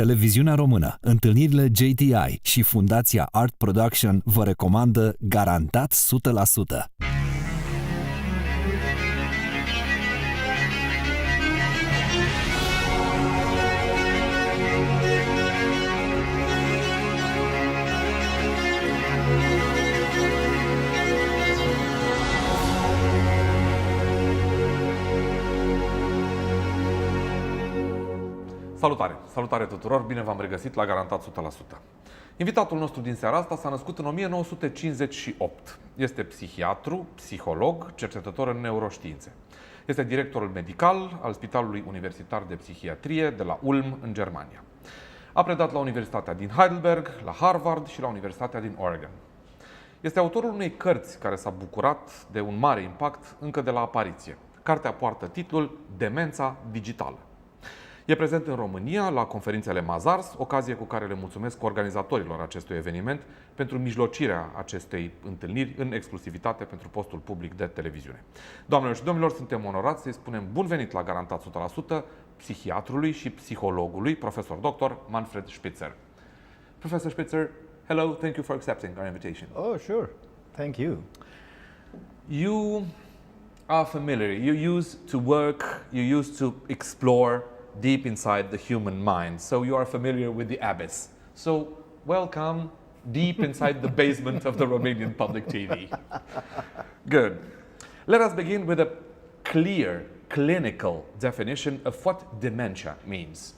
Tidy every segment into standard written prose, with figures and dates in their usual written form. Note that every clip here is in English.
Televiziunea Română, întâlnirile JTI și Fundația Art Production vă recomandă garantat 100%. Salutare! Salutare tuturor! Bine v-am regăsit la Garantat 100%. Invitatul nostru din seara asta s-a născut în 1958. Este psihiatru, psiholog, cercetător în neuroștiințe. Este directorul medical al Spitalului Universitar de Psihiatrie de la Ulm, în Germania. A predat la Universitatea din Heidelberg, la Harvard și la Universitatea din Oregon. Este autorul unei cărți care s-a bucurat de un mare impact încă de la apariție. Cartea poartă titlul Demența digitală. E prezent în România la conferințele Mazars, ocazie cu care le mulțumesc organizatorilor acestui eveniment pentru mijlocirea acestei întâlniri în exclusivitate pentru postul public de televiziune. Doamnelor și domnilor, suntem onorați să-i spunem bun venit la Garantat 100% psihiatrului și psihologului, profesor dr. Manfred Spitzer. Professor Spitzer, hello, thank you for accepting our invitation. Oh, sure. Thank you. You are familiar, you used to work, you used to explore deep inside the human mind. So you are familiar with the abyss. So welcome deep inside the basement of the Romanian public TV. Good. Let us begin with a clear, clinical definition of what dementia means.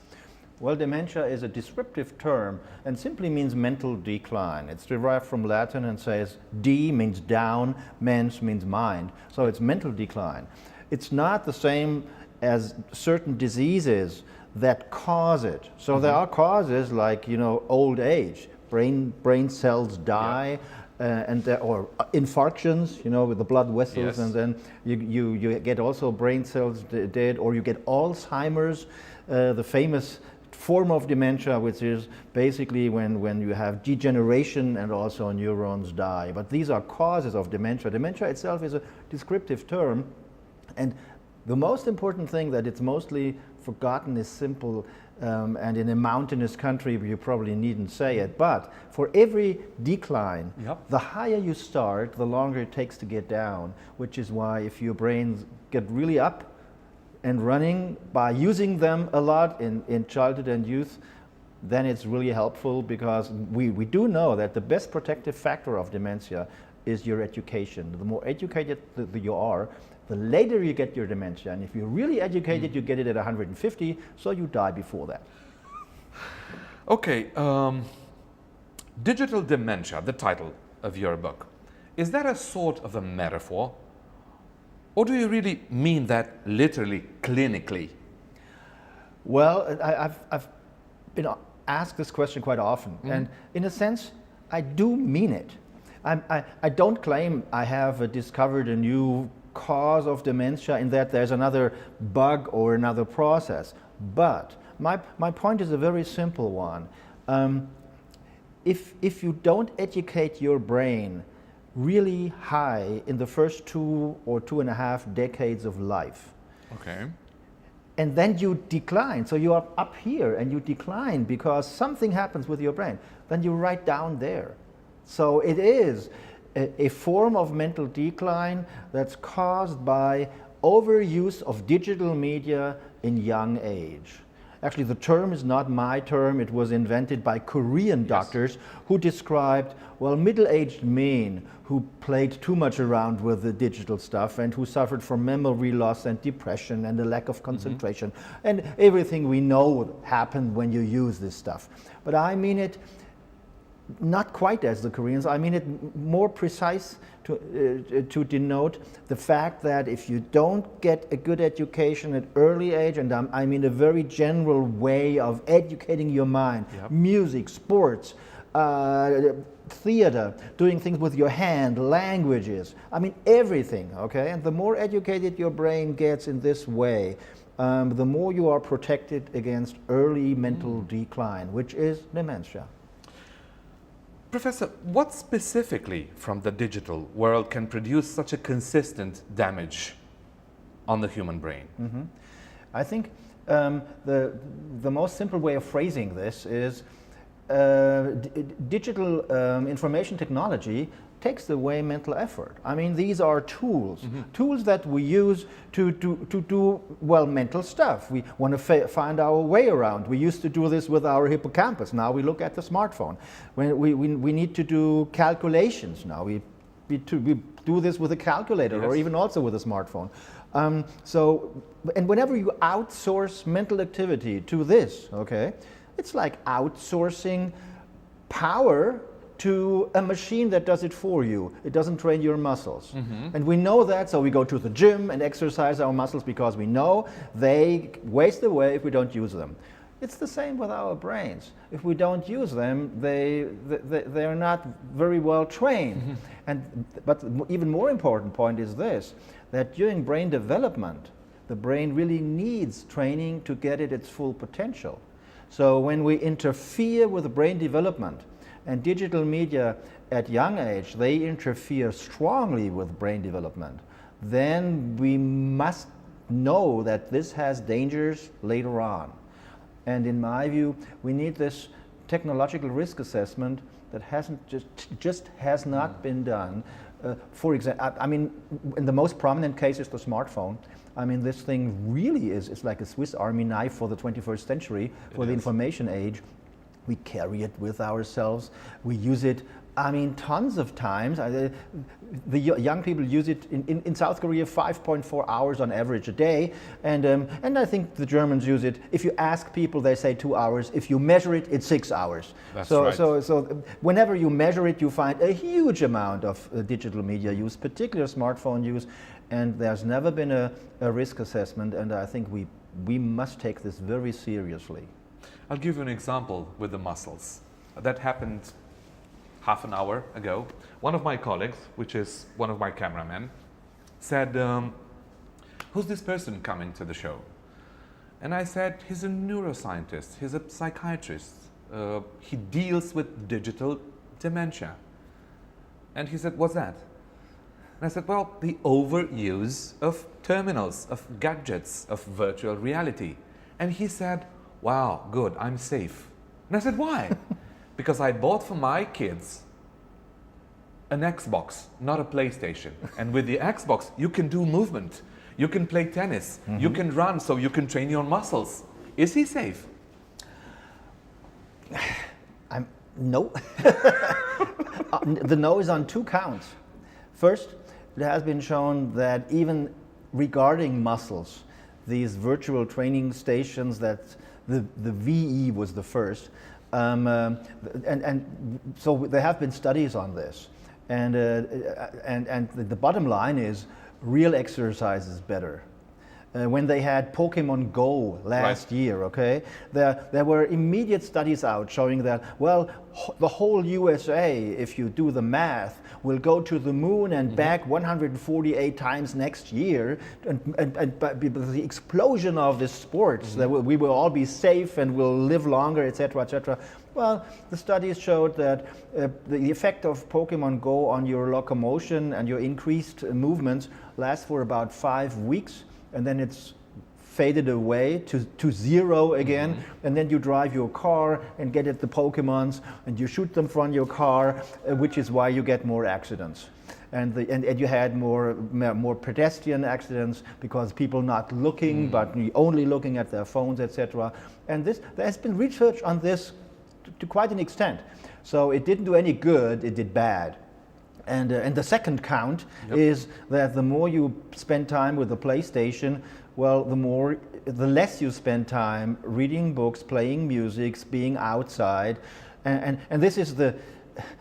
Well, dementia is a descriptive term and simply means mental decline. It's derived from Latin and says D means down, mens means mind. So it's mental decline. It's not the same as certain diseases that cause it. So there are causes like, old age, brain cells die, or infarctions, with the blood vessels, and then you get also brain cells dead, or you get Alzheimer's, the famous form of dementia, which is basically when you have degeneration and also neurons die. But these are causes of dementia. Dementia itself is a descriptive term, and the most important thing that it's mostly forgotten is simple, and in a mountainous country you probably needn't say it, but for every decline, the higher you start, the longer it takes to get down, which is why if your brains get really up and running by using them a lot in childhood and youth, then it's really helpful, because we do know that the best protective factor of dementia is your education. The more educated you are, the later you get your dementia. And if you're really educated, you get it at 150, so you die before that. Okay, digital dementia, the title of your book, is that a sort of a metaphor? Or do you really mean that literally, clinically? Well, I've been asked this question quite often. And in a sense, I do mean it. I don't claim I have discovered a new cause of dementia in that there's another bug or another process. But my point is a very simple one. If you don't educate your brain really high in the first 2 or 2.5 decades of life, and then you decline, so you are up here and you decline because something happens with your brain, then you're right down there. So it is a form of mental decline that's caused by overuse of digital media in young age. Actually, the term is not my term. It was invented by Korean doctors who described, middle-aged men who played too much around with the digital stuff and who suffered from memory loss and depression and a lack of concentration and everything we know happened when you use this stuff. But I mean it not quite as the Koreans. I mean it more precise to denote the fact that if you don't get a good education at early age, and I mean a very general way of educating your mind, music, sports, theater, doing things with your hand, languages, I mean everything, okay? And the more educated your brain gets in this way, the more you are protected against early mental decline, which is dementia. Professor, what specifically from the digital world can produce such a consistent damage on the human brain? I think the most simple way of phrasing this is digital information technology takes away mental effort. I mean, these are tools, tools that we use to do, well, mental stuff. We want to find our way around. We used to do this with our hippocampus. Now we look at the smartphone. When we need to do calculations now. We do this with a calculator, yes, or even also with a smartphone. And whenever you outsource mental activity to this, okay, it's like outsourcing power to a machine that does it for you. It doesn't train your muscles. And we know that, so we go to the gym and exercise our muscles because we know they waste away if we don't use them. It's the same with our brains. If we don't use them, they are not very well trained. But even more important point is this, that during brain development, the brain really needs training to get it its full potential. So when we interfere with brain development, and digital media at young age, they interfere strongly with brain development, then we must know that this has dangers later on. And in my view, we need this technological risk assessment that just has not been done. For example, I mean, in the most prominent case is the smartphone. I mean, this thing really is like a Swiss Army knife for the 21st century, for the information age. We carry it with ourselves. We use it, I mean, tons of times. The young people use it in South Korea 5.4 hours on average a day. And I think the Germans use it. If you ask people, they say 2 hours. If you measure it, it's 6 hours. That's so, right. so whenever you measure it, you find a huge amount of digital media use, particularly smartphone use. And there's never been a risk assessment. And I think we must take this very seriously. I'll give you an example with the muscles. That happened half an hour ago. One of my colleagues, which is one of my cameramen, said, who's this person coming to the show? And I said, he's a neuroscientist, he's a psychiatrist. He deals with digital dementia. And he said, what's that? And I said, well, the overuse of terminals, of gadgets, of virtual reality. And he said, wow, good, I'm safe. And I said, why? Because I bought for my kids an Xbox, not a PlayStation. And with the Xbox, you can do movement. You can play tennis. You can run, so you can train your muscles. Is he safe? No. The no is on 2 counts. First, it has been shown that even regarding muscles, these virtual training stations that the VE was the first, and so there have been studies on this, and the bottom line is real exercise is better. When they had Pokemon Go last year, okay, there were immediate studies out showing that, well, the whole USA, if you do the math, will go to the moon and back 148 times next year, and the explosion of this sports, that we will all be safe and will live longer, etc., etc. Well, the studies showed that the effect of Pokemon Go on your locomotion and your increased movements lasts for about 5 weeks, and then it's faded away to zero again, and then you drive your car and get at the Pokemons and you shoot them from your car, which is why you get more accidents. And you had more pedestrian accidents because people not looking, but only looking at their phones, etc. And there has been research on this to quite an extent. So it didn't do any good, it did bad. And the second count is that the more you spend time with the PlayStation, well, the less you spend time reading books, playing music, being outside, and this is the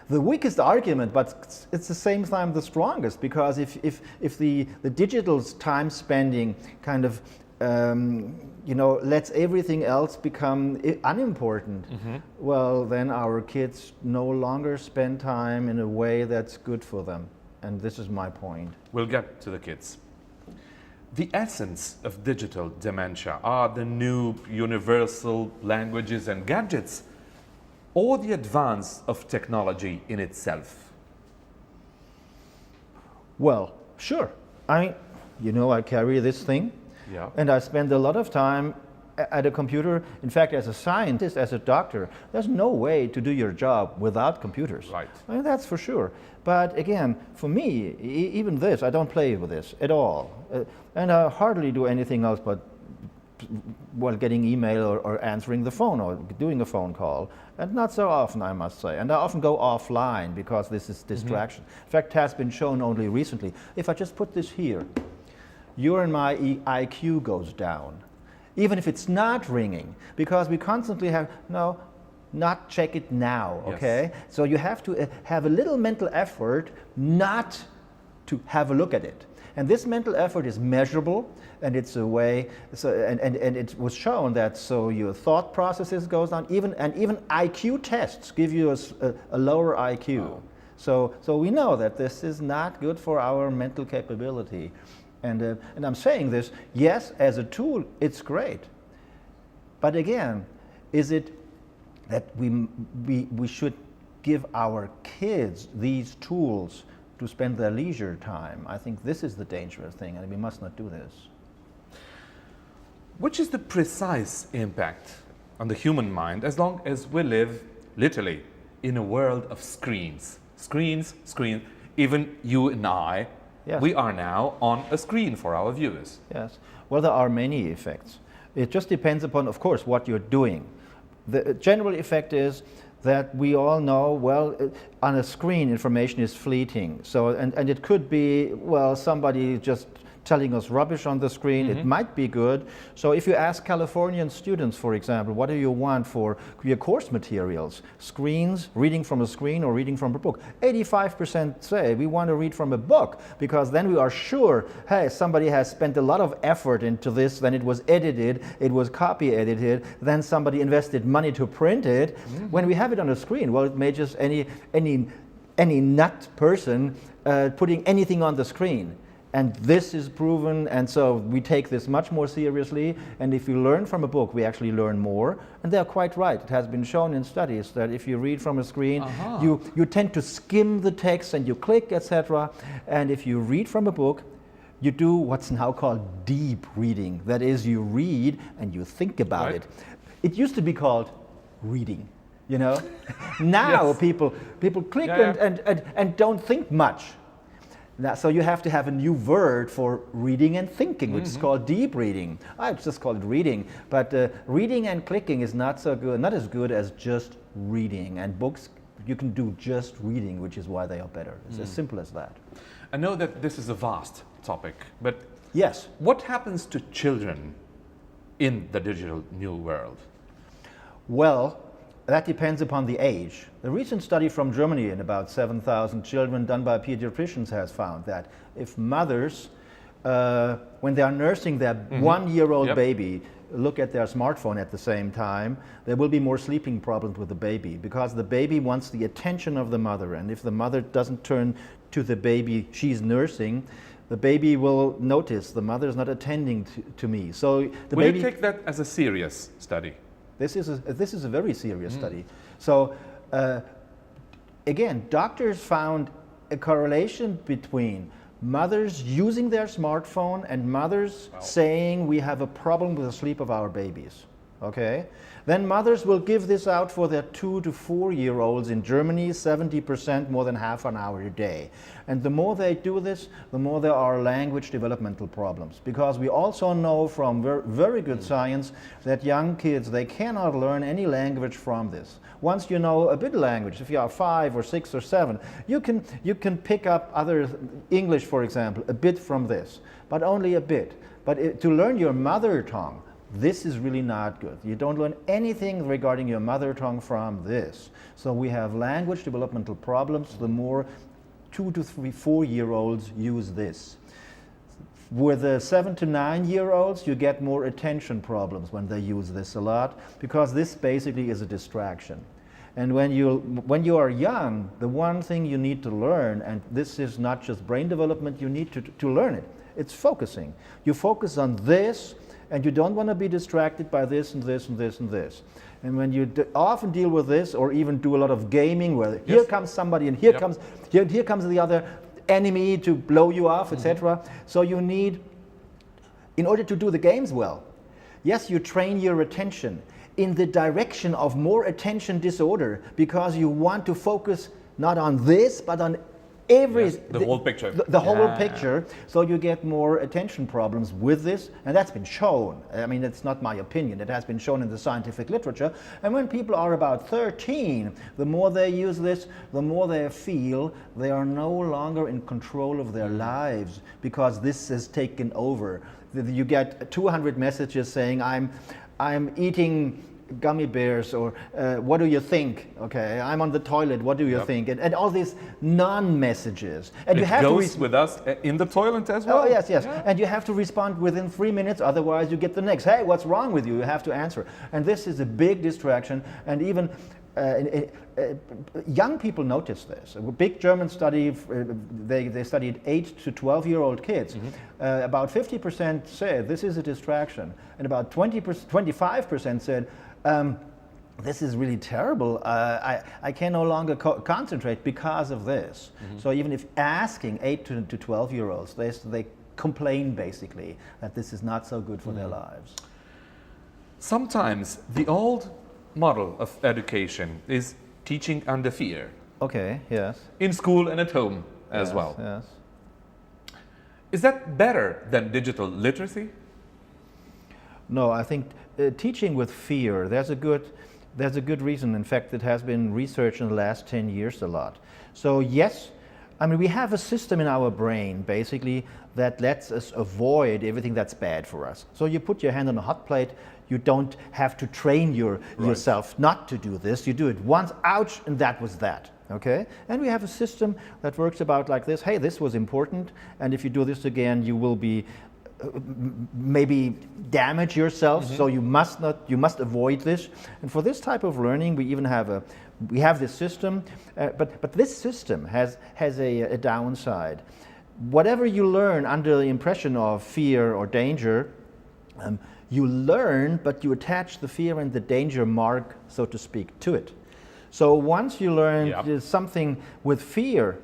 weakest argument, but it's the same time the strongest, because if the digital time spending kind of lets everything else become unimportant, well, then our kids no longer spend time in a way that's good for them. And this is my point. We'll get to the kids. The essence of digital dementia are the new universal languages and gadgets, or the advance of technology in itself? Well, sure. I carry this thing. Yeah. And I spend a lot of time at a computer. In fact, as a scientist, as a doctor, there's no way to do your job without computers. Right. I mean, that's for sure. But again, for me, even this, I don't play with this at all. And I hardly do anything else but getting email or answering the phone or doing a phone call. And not so often, I must say. And I often go offline because this is distraction. In fact, it has been shown only recently. If I just put this here, your and my IQ goes down. Even if it's not ringing, because we constantly have, no, not check it now, okay? Yes. So you have to have a little mental effort not to have a look at it. And this mental effort is measurable, and it's a way, so, and it was shown that so your thought processes goes down, even IQ tests give you a lower IQ. Wow. So we know that this is not good for our mental capability. And I'm saying this, yes, as a tool, it's great. But again, is it that we should give our kids these tools to spend their leisure time? I think this is the dangerous thing, and we must not do this. Which is the precise impact on the human mind as long as we live literally in a world of screens? Screens, screens. Even you and I, Yes. we are now on a screen for our viewers. Yes. Well, there are many effects. It just depends upon, of course, what you're doing. The general effect is that we all know, well, on a screen, information is fleeting. So, and it could be, well, somebody just telling us rubbish on the screen. It might be good. So if you ask Californian students, for example, what do you want for your course materials? Screens, reading from a screen, or reading from a book? 85% say we want to read from a book, because then we are sure, hey, somebody has spent a lot of effort into this, then it was edited, it was copy edited, then somebody invested money to print it. When we have it on a screen, well, it may just any nut person putting anything on the screen. And this is proven, and so we take this much more seriously. And if you learn from a book, we actually learn more. And they're quite right. It has been shown in studies that if you read from a screen, you tend to skim the text and you click, etc. And if you read from a book, you do what's now called deep reading. That is, you read and you think about it. It used to be called reading, you know. Now people click and don't think much. Now, so you have to have a new word for reading and thinking, which is called deep reading. I just call it reading, but reading and clicking is not so good, not as good as just reading. And books, you can do just reading, which is why they are better. It's as simple as that. I know that this is a vast topic, but yes, what happens to children in the digital new world? Well, that depends upon the age. A recent study from Germany in about 7,000 children done by pediatricians has found that if mothers, when they are nursing their one-year-old baby, look at their smartphone at the same time, there will be more sleeping problems with the baby, because the baby wants the attention of the mother, and if the mother doesn't turn to the baby she's nursing, the baby will notice the mother is not attending to me. So the Will baby, you take that as a serious study? This is a very serious study. So again, doctors found a correlation between mothers using their smartphone and mothers saying we have a problem with the sleep of our babies. Okay? Then mothers will give this out for their 2 to 4 year olds in Germany, 70%, more than half an hour a day. And the more they do this, the more there are language developmental problems. Because we also know from very good science that young kids, they cannot learn any language from this. Once you know a bit of language, if you are 5 or 6 or 7, you can pick up other English, for example, a bit from this, but only a bit. But to learn your mother tongue, this is really not good. You don't learn anything regarding your mother tongue from this. So we have language developmental problems the more 2 to 3, 4 year olds use this. With the 7 to 9 year olds, you get more attention problems when they use this a lot, because this basically is a distraction. And when you are young, the one thing you need to learn, and this is not just brain development, you need to learn it. It's focusing. You focus on this, and you don't want to be distracted by this and this and this and this. And when you often deal with this, or even do a lot of gaming, where here comes somebody and here comes the other enemy to blow you off, etc. So you need in order to do the games well. Yes, you train your attention in the direction of more attention disorder because you want to focus not on this, but on the whole picture. The whole picture, so you get more attention problems with this, and that's been shown. I mean, it's not my opinion, it has been shown in the scientific literature. And when people are about 13, the more they use this, the more they feel they are no longer in control of their lives because this has taken over. You get 200 messages saying, I'm eating gummy bears, or what do you think? Okay, I'm on the toilet, what do you think? And all these non-messages. And it you have goes to with us in the toilet as well? Oh, yes. Yeah. And you have to respond within 3 minutes, otherwise you get the next, hey, what's wrong with you? You have to answer. And this is a big distraction, and even young people notice this. A big German study, they studied 8 to 12-year-old kids. About 50% said this is a distraction, and about 25% said, this is really terrible. I can no longer concentrate because of this. So even if asking 8 to 12-year-olds, they complain basically that this is not so good for their lives. Sometimes the old model of education is teaching under fear. Okay, yes. In school and at home as well. Yes. Is that better than digital literacy? No, I think teaching with fear, there's a good reason. In fact, it has been researched in the last 10 years a lot. So yes, I mean, we have a system in our brain basically that lets us avoid everything that's bad for us. So you put your hand on a hot plate, you don't have to train yourself not to do this. You do it once, ouch, and that was that. Okay? And we have a system that works about like this. Hey, this was important, and if you do this again, you will be maybe damage yourself. So you must avoid this. And for this type of learning, we even have this system, but this system has a downside. Whatever you learn under the impression of fear or danger, you learn, but you attach the fear and the danger mark, so to speak, to it. So once you learn something with fear,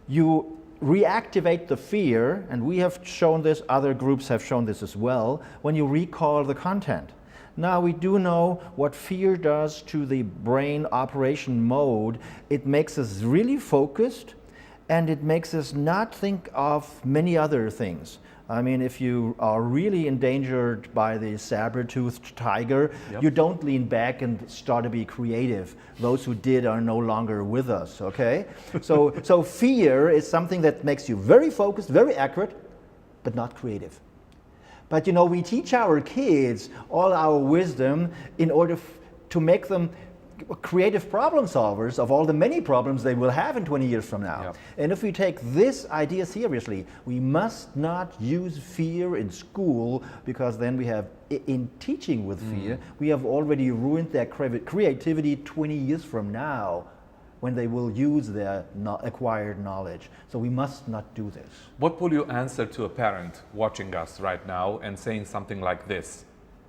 you reactivate the fear, and we have shown this, other groups have shown this as well, when you recall the content. Now we do know what fear does to the brain operation mode. It makes us really focused, and it makes us not think of many other things. I mean, if you are really endangered by the saber-toothed tiger, you don't lean back and start to be creative. Those who did are no longer with us, okay? So fear is something that makes you very focused, very accurate, but not creative. But you know, we teach our kids all our wisdom in order to make them creative problem solvers of all the many problems they will have in 20 years from now. And if we take this idea seriously, we must not use fear in school, because then we have, in teaching with fear, we have already ruined their creativity 20 years from now, when they will use their acquired knowledge. So we must not do this. What will you answer to a parent watching us right now and saying something like this?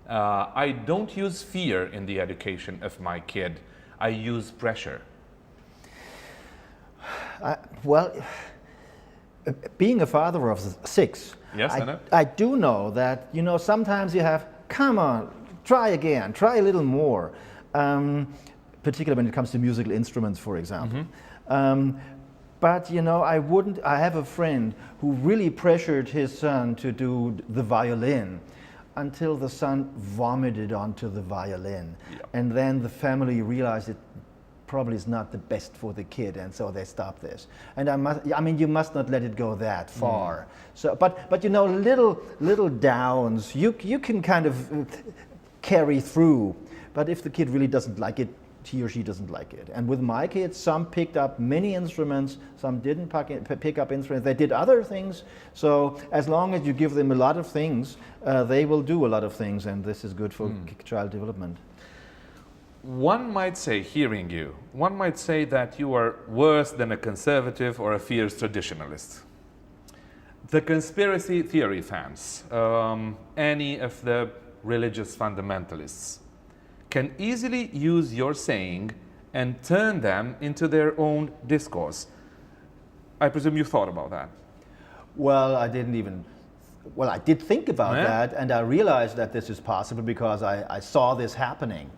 I don't use fear in the education of my kid. I use pressure. Well, being a father of 6, I do know that, you know, sometimes you have, come on, try again, try a little more. Particularly when it comes to musical instruments, for example. But you know, I have a friend who really pressured his son to do the violin, until the son vomited onto the violin. And then the family realized it probably is not the best for the kid, and so they stopped this. And I mean, you must not let it go that far. So, but you know, little downs, you can kind of carry through. But if the kid really doesn't like it, he or she doesn't like it. And with my kids, some picked up many instruments, some didn't pick up instruments, they did other things. So as long as you give them a lot of things, they will do a lot of things, and this is good for child development. One might say, hearing you, one might say that you are worse than a conservative or a fierce traditionalist. The conspiracy theory fans, any of the religious fundamentalists, can easily use your saying and turn them into their own discourse. I presume you thought about that. Well, I didn't even Well, I did think about that, and I realized that this is possible because I saw this happening.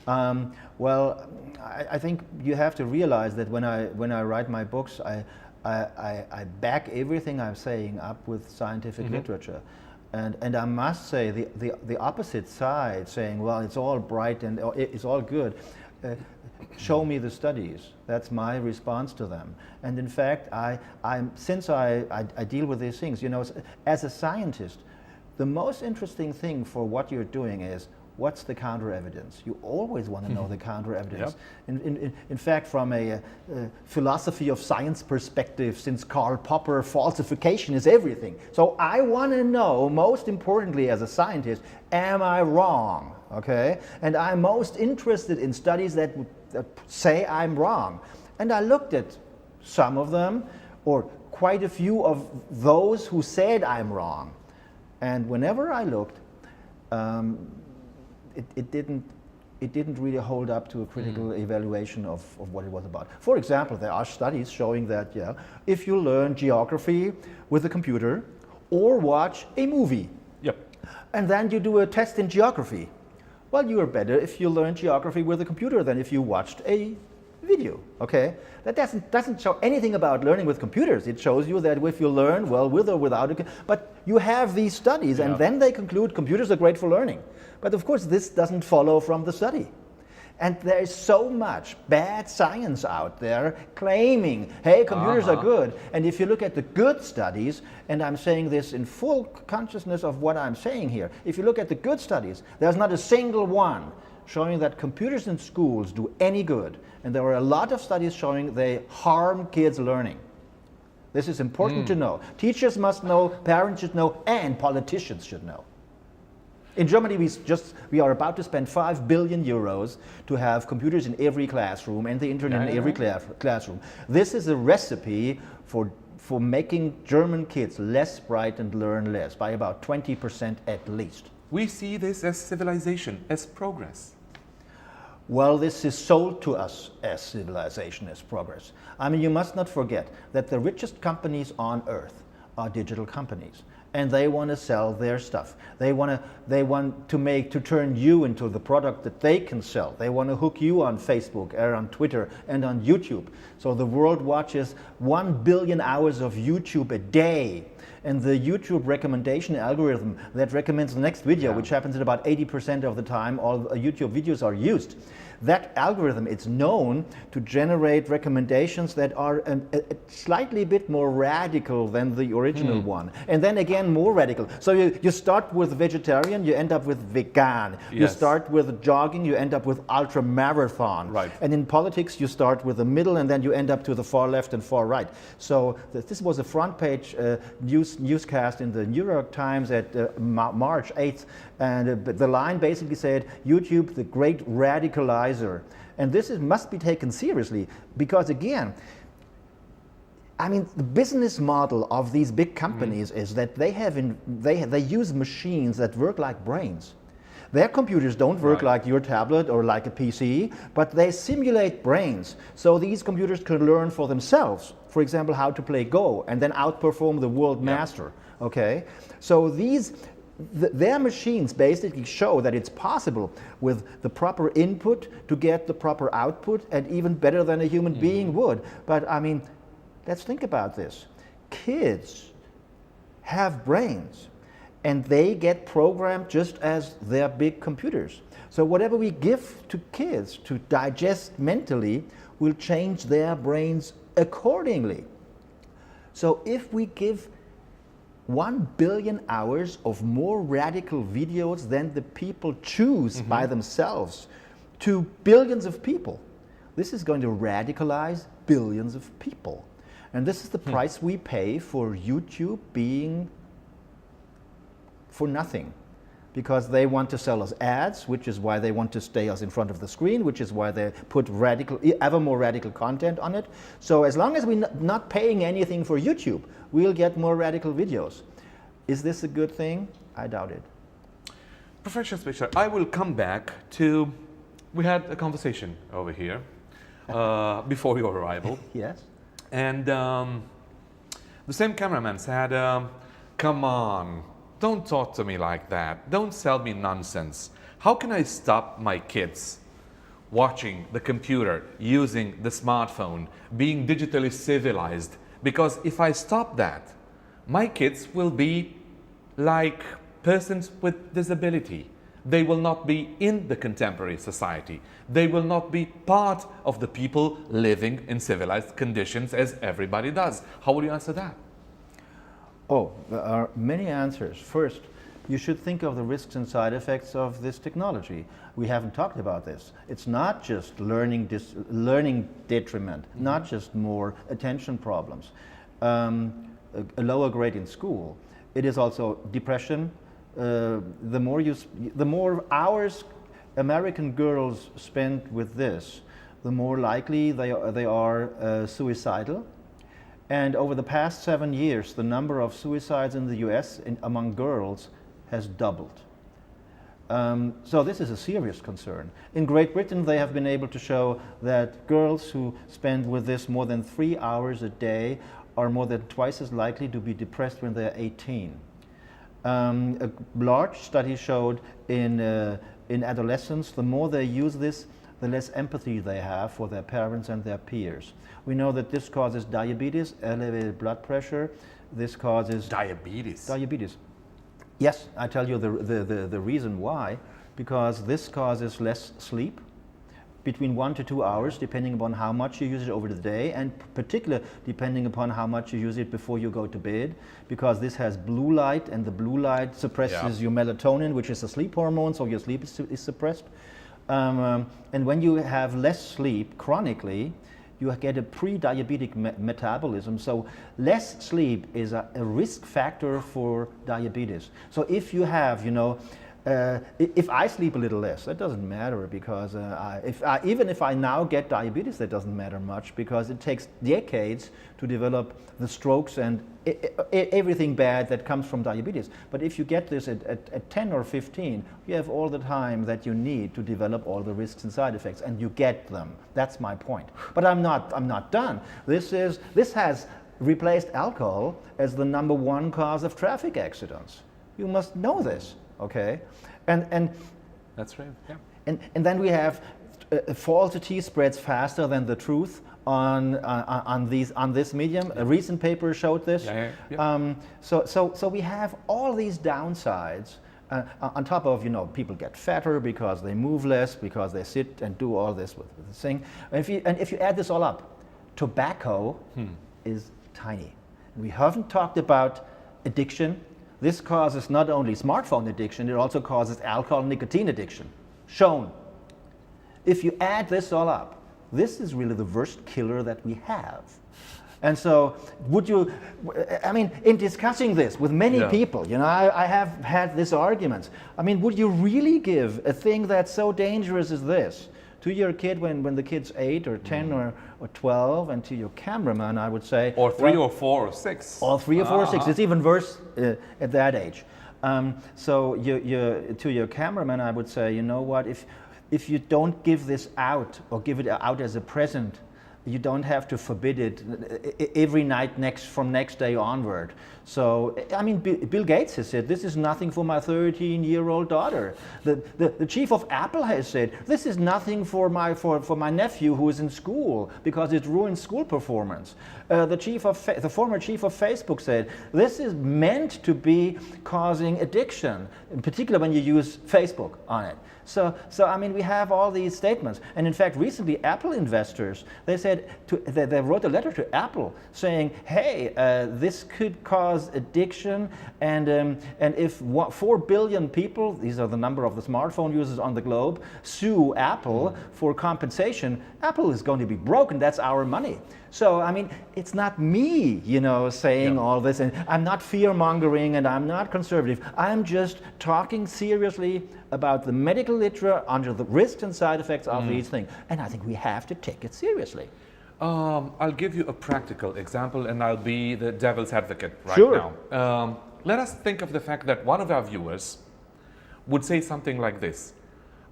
Well, I think you have to realize that when I write my books, I back everything I'm saying up with scientific literature. And I must say, the opposite side, saying, well, it's all bright and it's all good, show me the studies. That's my response to them. And in fact, since I deal with these things, you know, as a scientist, the most interesting thing for what you're doing is, what's the counter evidence? You always want to know the counter evidence. Yep. In fact, from a philosophy of science perspective, since Karl Popper, falsification is everything. So I want to know, most importantly as a scientist, am I wrong? Okay? And I'm most interested in studies that say I'm wrong. And I looked at some of them, or quite a few of those who said I'm wrong. And whenever I looked, it didn't really hold up to a critical evaluation of what it was about. For example, there are studies showing that if you learn geography with a computer or watch a movie, and then you do a test in geography, well, you are better if you learn geography with a computer than if you watched a video. Okay, that doesn't show anything about learning with computers. It shows you that if you learn, well, with or without it, but you have these studies, and then they conclude computers are great for learning. But of course, this doesn't follow from the study. And there is so much bad science out there claiming, hey, computers are good. And if you look at the good studies, and I'm saying this in full consciousness of what I'm saying here, if you look at the good studies, there's not a single one showing that computers in schools do any good. And there are a lot of studies showing they harm kids' learning. This is important to know. Teachers must know, parents should know, and politicians should know. In Germany, we are about to spend 5 billion euros to have computers in every classroom and the internet in every classroom. This is a recipe for making German kids less bright and learn less, by about 20% at least. We see this as civilization, as progress. Well, this is sold to us as civilization, as progress. I mean, you must not forget that the richest companies on earth are digital companies. And they want to sell their stuff. They want to turn you into the product that they can sell. They want to hook you on Facebook or on Twitter and on YouTube. So the world watches 1 billion hours of YouTube a day. And the YouTube recommendation algorithm that recommends the next video, which happens at about 80% of the time all YouTube videos are used. That algorithm, it's known to generate recommendations that are a slightly bit more radical than the original one. And then again, more radical. So you start with vegetarian, you end up with vegan. You start with jogging, you end up with ultra marathon. Right. And in politics, you start with the middle and then you end up to the far left and far right. So this was a front page newscast in the New York Times at March 8th. And the line basically said, YouTube, the great radicalizer. And this must be taken seriously because, again, I mean, the business model of these big companies is that they use machines that work like brains. Their computers don't work like your tablet or like a PC, but they simulate brains. So these computers can learn for themselves, for example, how to play Go and then outperform the world master. Okay? So their machines basically show that it's possible with the proper input to get the proper output, and even better than a human being would. But I mean, let's think about this. Kids have brains and they get programmed just as their big computers. So whatever we give to kids to digest mentally will change their brains accordingly. So if we give 1 billion hours of more radical videos than the people choose by themselves to billions of people, this is going to radicalize billions of people. And this is the price we pay for YouTube being for nothing. Because they want to sell us ads, which is why they want to stay us in front of the screen, which is why they put ever more radical content on it. So as long as we're not paying anything for YouTube, we'll get more radical videos. Is this a good thing? I doubt it. Professor Spitzer, I will come back to, we had a conversation over here before your arrival. Yes. And the same cameraman said, come on, don't talk to me like that. Don't sell me nonsense. How can I stop my kids watching the computer, using the smartphone, being digitally civilized? Because if I stop that, my kids will be like persons with disability. They will not be in the contemporary society. They will not be part of the people living in civilized conditions as everybody does. How will you answer that? Oh, there are many answers. First, you should think of the risks and side effects of this technology. We haven't talked about this. It's not just learning detriment, not just more attention problems, a lower grade in school. It is also depression. The more hours American girls spend with this, the more likely they are suicidal. And over the past 7 years, the number of suicides in the US among girls has doubled. So this is a serious concern. In Great Britain, they have been able to show that girls who spend with this more than 3 hours a day are more than twice as likely to be depressed when they're 18. A large study showed in adolescents, the more they use this, the less empathy they have for their parents and their peers. We know that this causes diabetes, elevated blood pressure. This causes Diabetes. diabetes. Yes, I tell you the reason why. Because this causes less sleep, between 1 to 2 hours, depending upon how much you use it over the day, and particularly depending upon how much you use it before you go to bed, because this has blue light, and the blue light suppresses your melatonin, which is a sleep hormone, so your sleep is suppressed. And when you have less sleep chronically, you get a pre-diabetic metabolism. So less sleep is a risk factor for diabetes. So if you have, if I sleep a little less, that doesn't matter, because even if I now get diabetes, that doesn't matter much, because it takes decades to develop the strokes and everything bad that comes from diabetes. But if you get this at 10 or 15, you have all the time that you need to develop all the risks and side effects, and you get them. That's my point. But I'm not done. This has replaced alcohol as the #1 cause of traffic accidents. You must know this. Okay, and That's right. Yeah. and then we have falsity spreads faster than the truth on this medium. A recent paper showed this. Yeah. So we have all these downsides. On top of, people get fatter because they move less, because they sit and do all this with this thing. And if you add this all up, tobacco is tiny. We haven't talked about addiction. This causes not only smartphone addiction, it also causes alcohol and nicotine addiction. Shown. If you add this all up, this is really the worst killer that we have. And so, in discussing this with many people, I have had this argument. Would you really give a thing that's so dangerous as this to your kid when the kid's 8 or 10 or 12, and to your cameraman, I would say... Or 3 or 4 or 6. Or 3 or 4 or 6. It's even worse at that age. So to your cameraman, I would say, you know what, if you don't give this out, or give it out as a present, you don't have to forbid it every night from next day onward. So, Bill Gates has said, this is nothing for my 13-year-old daughter. The chief of Apple has said, this is nothing for my nephew who is in school, because it ruins school performance. The former chief of Facebook said, this is meant to be causing addiction, in particular when you use Facebook on it. So we have all these statements. And in fact, recently, Apple investors, they said, they wrote a letter to Apple saying, hey, this could cause addiction, and if 4 billion people, these are the number of the smartphone users on the globe, sue Apple for compensation, Apple is going to be broke, and that's our money. So, it's not me, saying all this, and I'm not fear-mongering, and I'm not conservative. I'm just talking seriously about the medical literature under the risks and side effects of these things. And I think we have to take it seriously. I'll give you a practical example, and I'll be the devil's advocate right now. Let us think of the fact that one of our viewers would say something like this.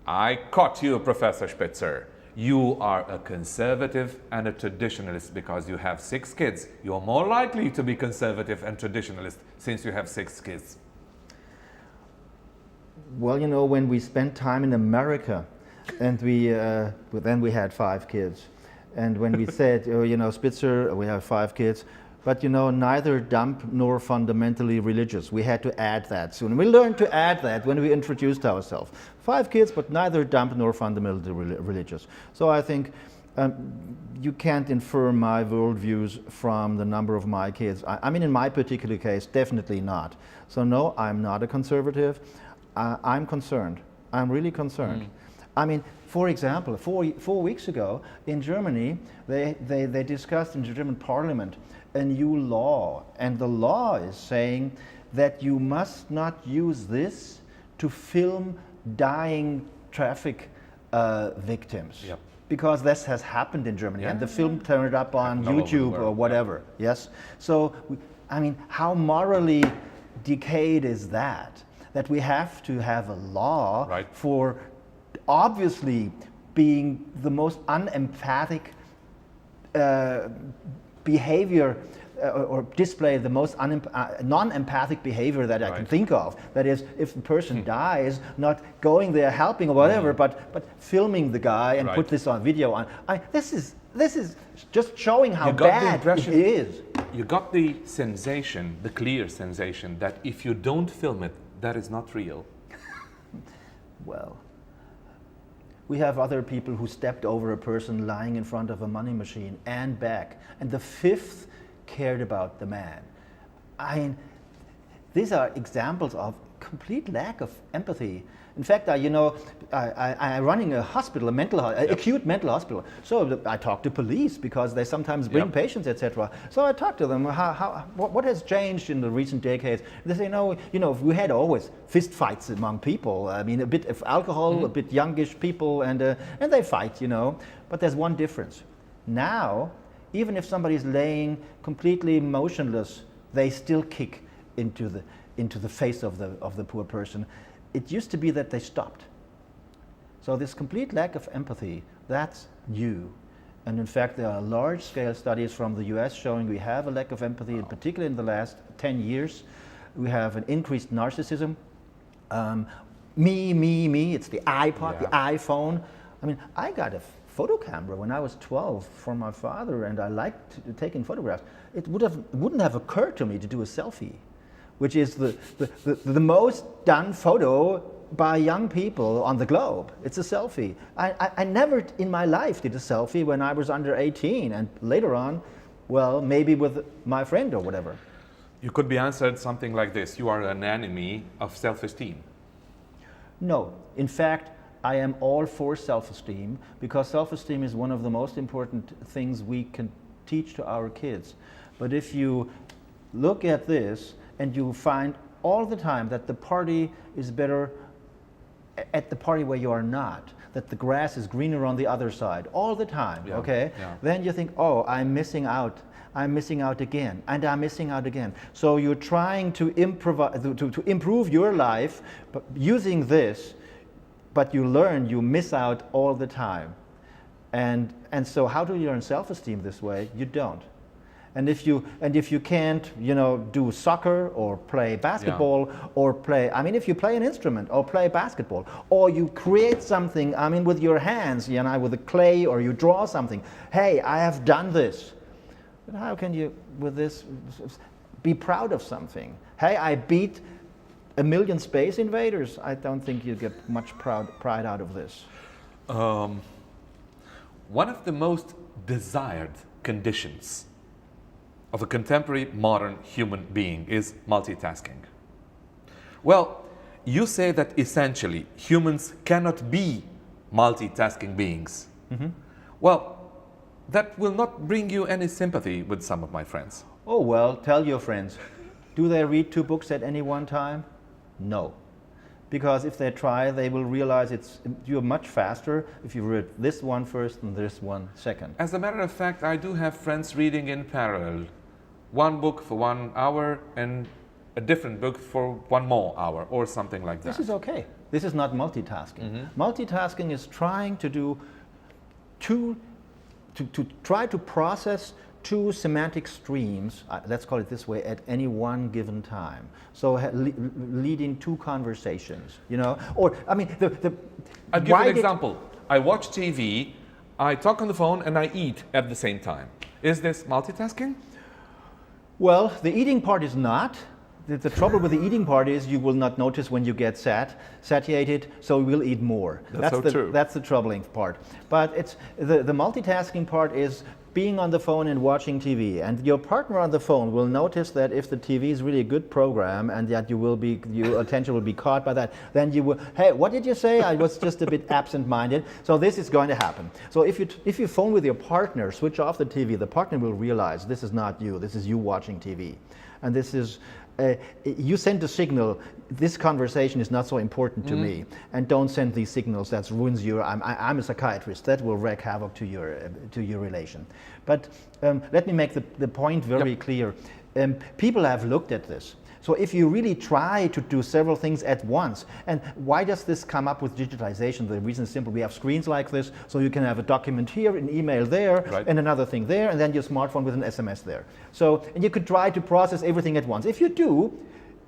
I caught you, Professor Spitzer. You are a conservative and a traditionalist because you have 6 kids. You are more likely to be conservative and traditionalist since you have 6 kids. Well, you know, when we spent time in America, and then we had 5 kids, and when we said, oh, you know, Spitzer, we have 5 kids, but you know, neither dumb nor fundamentally religious. We had to add that soon. We learned to add that when we introduced ourselves. 5 kids, but neither dumb nor fundamentally religious. So I think you can't infer my worldviews from the number of my kids. I mean, in my particular case, definitely not. So no, I'm not a conservative. I'm concerned. I'm really concerned. I mean, for example, 4 weeks ago in Germany, they discussed in the German parliament a new law. And the law is saying that you must not use this to film dying traffic victims. Yep. Because this has happened in Germany, and the film turned up on All over the YouTube world, or whatever. Yes. So, I mean, how morally decayed is that? That we have to have a law for obviously being the most unempathic behavior or display the most non-empathic behavior that I can think of. That is, if the person dies, not going there helping or whatever, but filming the guy and put this on video. This is just showing how bad it is. You got the sensation, the clear sensation, that if you don't film it, that is not real. Well, we have other people who stepped over a person lying in front of a money machine and back, and the 5th cared about the man. I mean, these are examples of complete lack of empathy. In fact, I'm running a hospital, acute mental hospital. So I talk to police because they sometimes bring patients, etc. So I talk to them. What has changed in the recent decades? They say, no, we had always fist fights among people. I mean, a bit of alcohol, a bit youngish people, and they fight, But there's one difference. Now, even if somebody's laying completely motionless, they still kick into the face of the poor person. It used to be that they stopped. So this complete lack of empathy, that's new. And in fact, there are large-scale studies from the US showing we have a lack of empathy, in particular in the last 10 years. We have an increased narcissism. Me, it's the iPod, the iPhone. I mean, I got a photo camera when I was 12 from my father, and I liked taking photographs. It wouldn't have occurred to me to do a selfie, which is the most done photo by young people on the globe. It's a selfie. I never in my life did a selfie when I was under 18, and later on, well, maybe with my friend or whatever. You could be answered something like this: you are an enemy of self-esteem. No, in fact, I am all for self-esteem, because self-esteem is one of the most important things we can teach to our kids. But if you look at this and you find all the time that the party is better at the party where you are not, that the grass is greener on the other side all the time, then you think, oh, I'm missing out again, and I'm missing out again. So you're trying to improve your life using this, but you learn you miss out all the time. And so how do you learn self-esteem this way? You don't. And if you can't, do soccer or play basketball or if you play an instrument or play basketball or you create something, with your hands, with the clay, or you draw something. Hey, I have done this. But how can you, with this, be proud of something? Hey, I beat 1 million space invaders. I don't think you get much pride out of this. One of the most desired conditions of a contemporary modern human being is multitasking. Well, you say that essentially humans cannot be multitasking beings. Well, that will not bring you any sympathy with some of my friends. Oh, well, tell your friends. Do they read 2 books at any one time? No. Because if they try, they will realize you're much faster if you read this one first and this one second. As a matter of fact, I do have friends reading in parallel. 1 book for 1 hour and a different book for 1 more hour or something like that. This is okay. This is not multitasking. Multitasking is trying to do to try to process two semantic streams, let's call it this way, at any one given time. So leading two conversations, you know? Or, I mean, I'll give an example. I watch TV, I talk on the phone, and I eat at the same time. Is this multitasking? Well, the eating part is not. The trouble with the eating part is you will not notice when you get satiated, so you will eat more. True. That's the troubling part. But it's the multitasking part is being on the phone and watching TV. And your partner on the phone will notice that if the TV is really a good program and that your attention will be caught by that, then you will, hey, what did you say? I was just a bit absent-minded. So this is going to happen. So if you phone with your partner, switch off the TV, the partner will realize this is not you, this is you watching TV. And this is, you send a signal, this conversation is not so important to me, and don't send these signals that ruins your, I'm a psychiatrist, that will wreak havoc to your relation. But let me make the point very clear. People have looked at this. So if you really try to do several things at once, and why does this come up with digitalization? The reason is simple. We have screens like this, so you can have a document here, an email there, and another thing there, and then your smartphone with an SMS there. So, and you could try to process everything at once. If you do,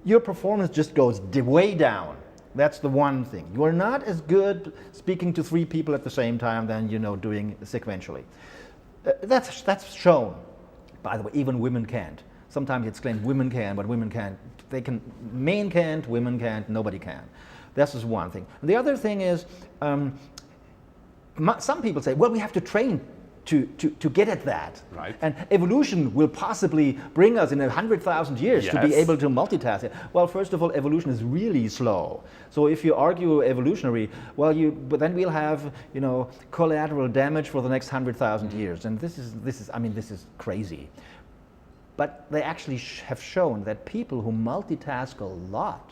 your performance just goes way down. That's the one thing. You are not as good speaking to 3 people at the same time than, you know, doing sequentially. That's shown. By the way, even women can't. Sometimes it's claimed women can, but women can't. They can. Men can't, women can't, nobody can. This is one thing. The other thing is, some people say, well, we have to train to get at that. Right. And evolution will possibly bring us in 100,000 years to be able to multitask it. Well, first of all, evolution is really slow. So if you argue evolutionary, well, but then we'll have, you know, collateral damage for the next 100,000 years. And this is crazy. But they actually have shown that people who multitask a lot,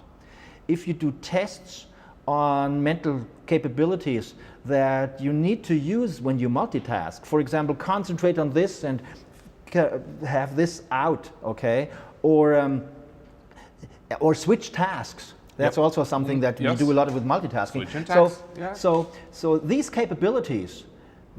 if you do tests on mental capabilities that you need to use when you multitask, for example, concentrate on this and have this out, okay? Or switch tasks. That's also something that you do a lot with multitasking. Switching tasks. So these capabilities,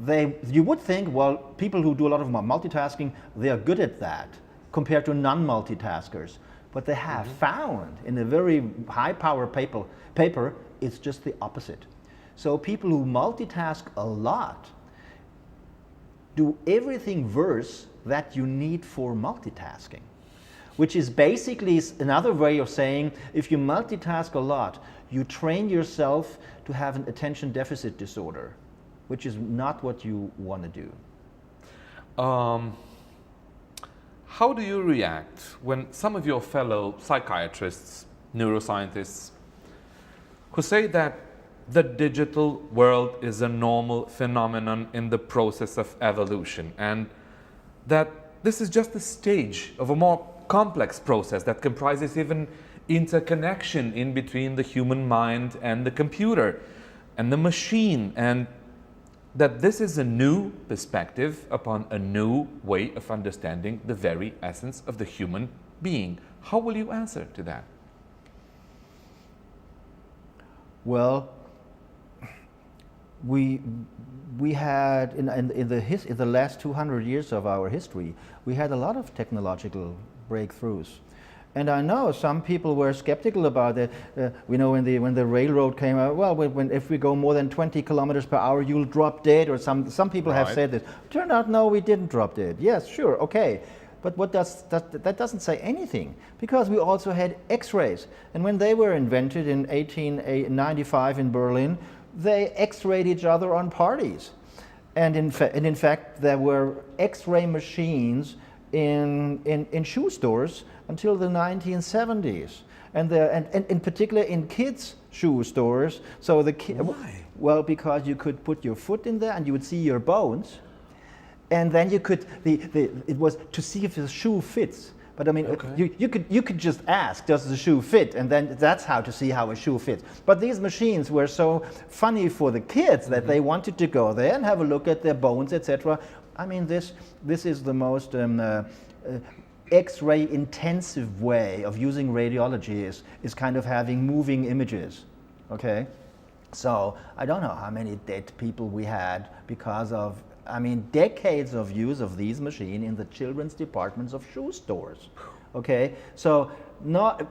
you would think, well, people who do a lot of multitasking, they are good at that compared to non-multitaskers. But they have found in a very high-power paper, it's just the opposite. So people who multitask a lot do everything worse that you need for multitasking, which is basically another way of saying if you multitask a lot, you train yourself to have an attention deficit disorder, which is not what you want to do. How do you react when some of your fellow psychiatrists, neuroscientists, who say that the digital world is a normal phenomenon in the process of evolution and that this is just a stage of a more complex process that comprises even interconnection in between the human mind and the computer and the machine, and that this is a new perspective upon a new way of understanding the very essence of the human being? How will you answer to that? Well, we had in the last 200 years of our history, we had a lot of technological breakthroughs. And I know some people were skeptical about it. You know, when the railroad came out, well, if we go more than 20 kilometers per hour, you'll drop dead, or some people have said this. Turned out, no, we didn't drop dead. Yes, sure, okay. But that doesn't say anything, because we also had X-rays. And when they were invented in 1895 in Berlin, they X-rayed each other on parties. And in fact, there were X-ray machines in shoe stores until the 1970s, and in particular in kids' shoe stores. So why? Well, because you could put your foot in there and you would see your bones, and then you could it was to see if the shoe fits. But I mean, you could just ask, does the shoe fit? And then that's how to see how a shoe fits. But these machines were so funny for the kids that they wanted to go there and have a look at their bones, etc. I mean, this is the most X-ray intensive way of using radiology is kind of having moving images, okay? So I don't know how many dead people we had because of I mean, decades of use of these machines in the children's departments of shoe stores. Okay, so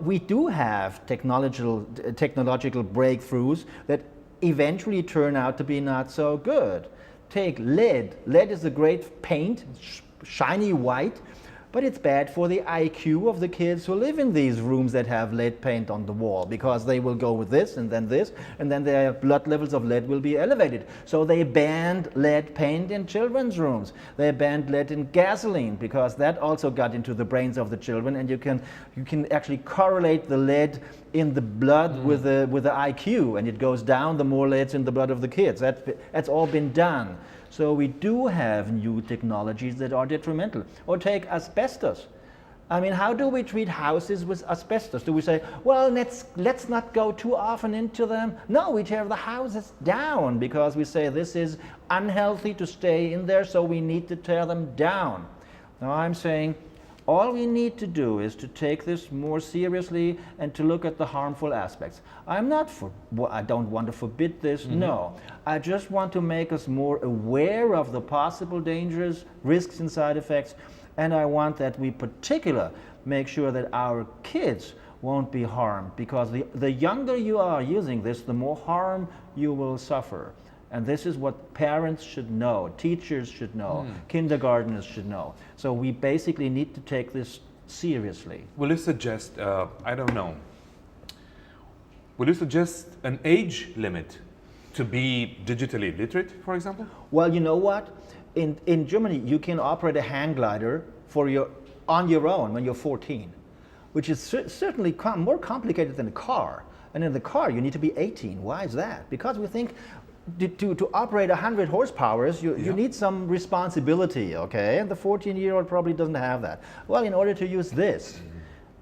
we do have technological breakthroughs that eventually turn out to be not so good. Take lead. Lead is a great paint, shiny white, but it's bad for the IQ of the kids who live in these rooms that have lead paint on the wall, because they will go with this, and then their blood levels of lead will be elevated. So they banned lead paint in children's rooms. They banned lead in gasoline, because that also got into the brains of the children, and you can actually correlate the lead in the blood with the IQ, and it goes down the more lead's in the blood of the kids. That's all been done. So we do have new technologies that are detrimental. Or take asbestos. I mean, how do we treat houses with asbestos? Do we say, well, let's not go too often into them? No, we tear the houses down because we say this is unhealthy to stay in there, so we need to tear them down. Now I'm saying all we need to do is to take this more seriously and to look at the harmful aspects. I don't want to forbid this, no. I just want to make us more aware of the possible dangers, risks and side effects, and I want that we particularly make sure that our kids won't be harmed, because the younger you are using this, the more harm you will suffer. And this is what parents should know, teachers should know, kindergarteners should know. So we basically need to take this seriously. Will you suggest, I don't know, will you suggest an age limit to be digitally literate, for example? Well, you know what? In Germany, you can operate a hang glider on your own when you're 14, which is certainly more complicated than a car. And in the car, you need to be 18. Why is that? Because we think to operate 100 horsepowers, you need some responsibility, okay? And the 14-year-old probably doesn't have that. Well, in order to use this,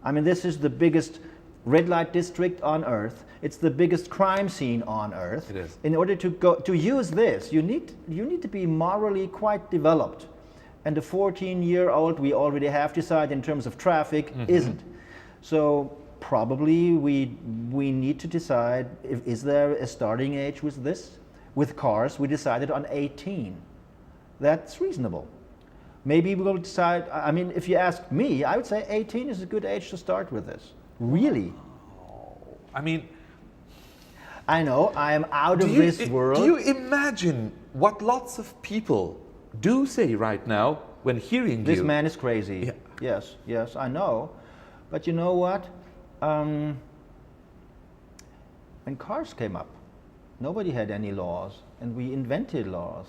I mean, this is the biggest red light district on Earth. It's the biggest crime scene on Earth. It is. In order to use this, you need to be morally quite developed. And the 14-year-old, we already have decided in terms of traffic, isn't. So probably we need to decide, is there a starting age with this? With cars, we decided on 18. That's reasonable. Maybe we'll decide, I mean, if you ask me, I would say 18 is a good age to start with this. Really. I mean, I know, I am out of this world. Do you imagine what lots of people do say right now when hearing This you? man is crazy. Yeah. Yes, I know. But you know what? When cars came up, nobody had any laws, and we invented laws.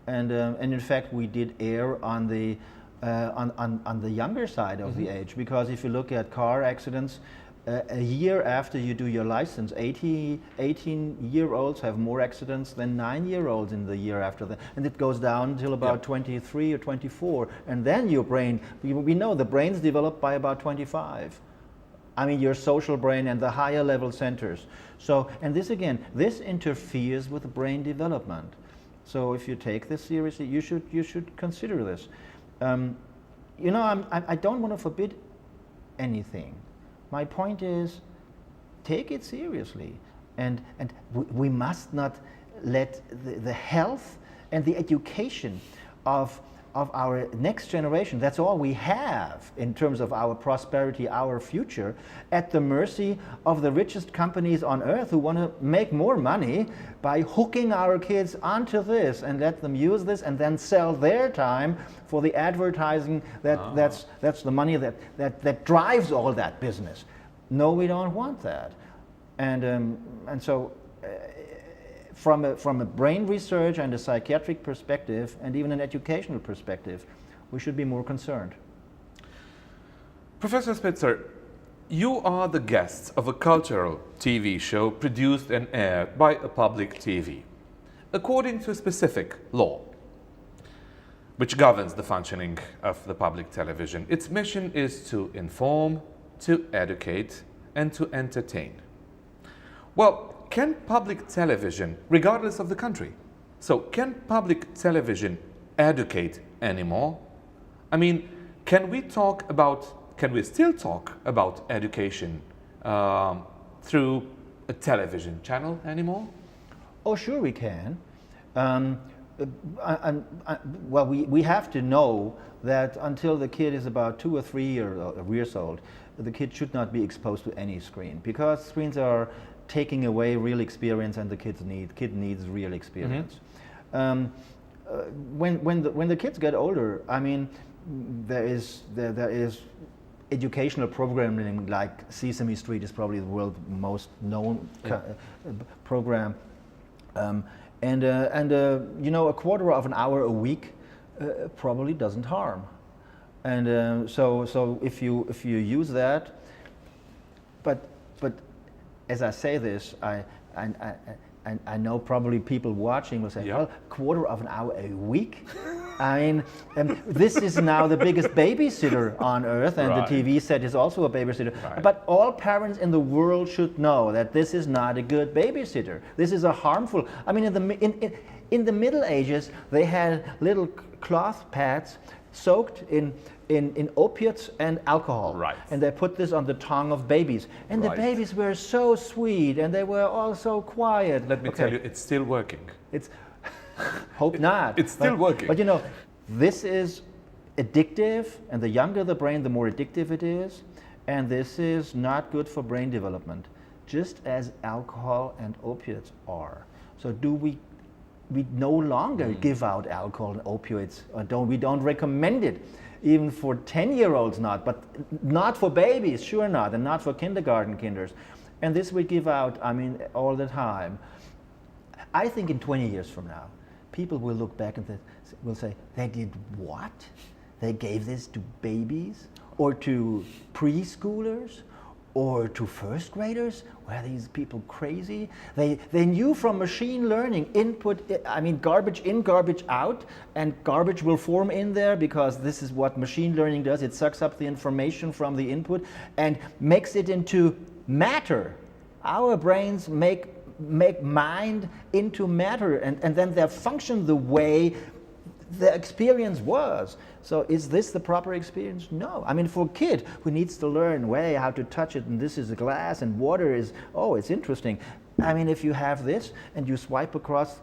And in fact, we did err on the younger side of the age, because if you look at car accidents, a year after you do your license, 18-year-olds have more accidents than 9-year-olds in the year after that. And it goes down until about 23 or 24. And then your brain, we know the brain's developed by about 25. I mean, your social brain and the higher level centers. So, and this again, this interferes with brain development. So if you take this seriously, you should consider this. You know, I don't want to forbid anything. My point is, take it seriously, and we must not let the health and the education of our next generation, that's all we have in terms of our prosperity, our future, at the mercy of the richest companies on earth who want to make more money by hooking our kids onto this and let them use this and then sell their time for the advertising that's the money that drives all that business. No, we don't want that. And so from a brain research and a psychiatric perspective, and even an educational perspective, we should be more concerned. Professor Spitzer, you are the guest of a cultural TV show produced and aired by a public TV, according to a specific law, which governs the functioning of the public television. Its mission is to inform, to educate, and to entertain. Well, can public television, regardless of the country, so can public television educate anymore? I mean, can we still talk about education through a television channel anymore? Oh, sure we can. Well, we have to know that until the kid is about 2 or 3 years old, the kid should not be exposed to any screen, because screens are taking away real experience, and the kid needs real experience. When the kids get older, I mean, there is educational programming like Sesame Street is probably the world's most known program, and you know, a quarter of an hour a week probably doesn't harm, and so if you use that, but as I say this, I know probably people watching will say, well, quarter of an hour a week? I mean, this is now the biggest babysitter on earth, and the TV set is also a babysitter. But all parents in the world should know that this is not a good babysitter. This is a harmful. I mean, in the Middle Ages, they had little cloth pads soaked in opiates and alcohol, and they put this on the tongue of babies, and the babies were so sweet, and they were all so quiet. Let me tell you, it's still working. It's hope not. It's still working. But you know, this is addictive, and the younger the brain, the more addictive it is, and this is not good for brain development, just as alcohol and opiates are. So we no longer give out alcohol and opioids, or we don't recommend it. Even for 10-year-olds not, but not for babies, sure not, and not for kindergarten kinders. And this we give out, I mean, all the time. I think in 20 years from now, people will look back and will say, they did what? They gave this to babies, or to preschoolers, or to first graders? Were these people crazy? They knew from machine learning input, I mean, garbage in, garbage out, and garbage will form in there, because this is what machine learning does. It sucks up the information from the input and makes it into matter. Our brains make mind into matter, and then they function the way the experience was. So is this the proper experience? No. I mean, for a kid who needs to learn how to touch it, and this is a glass and water is, oh, it's interesting. I mean, if you have this and you swipe across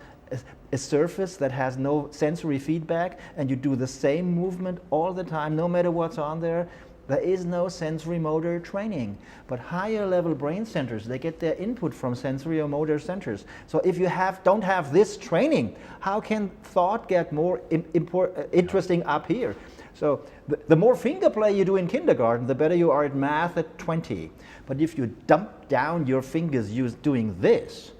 a surface that has no sensory feedback, and you do the same movement all the time, no matter what's on there, there is no sensory motor training. But higher level brain centers, they get their input from sensory or motor centers. So if you don't have this training, how can thought get more interesting up here? So the more finger play you do in kindergarten, the better you are at math at 20. But if you dump down your fingers doing this,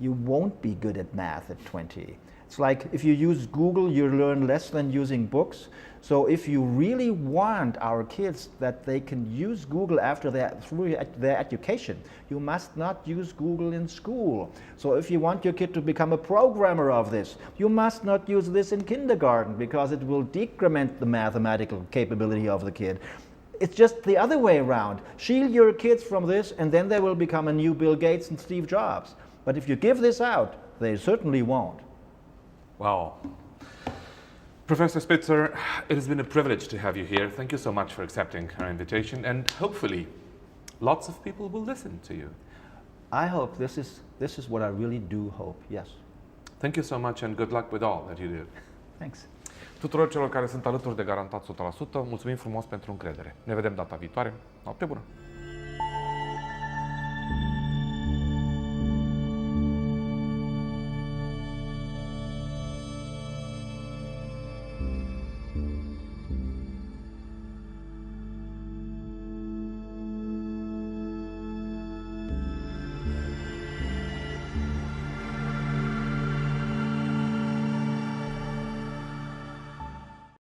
you won't be good at math at 20. It's like if you use Google, you learn less than using books. So if you really want our kids that they can use Google through their education, you must not use Google in school. So if you want your kid to become a programmer of this, you must not use this in kindergarten, because it will decrement the mathematical capability of the kid. It's just the other way around. Shield your kids from this, and then they will become a new Bill Gates and Steve Jobs. But if you give this out, they certainly won't. Wow. Professor Spitzer, it has been a privilege to have you here. Thank you so much for accepting our invitation, and hopefully lots of people will listen to you. I hope this is what I really do hope, yes. Thank you so much, and good luck with all that you do. Thanks. Tuturor celor care sunt alături de Garantat 100%, mulțumim frumos pentru încredere. Ne vedem data viitoare. Noapte bună!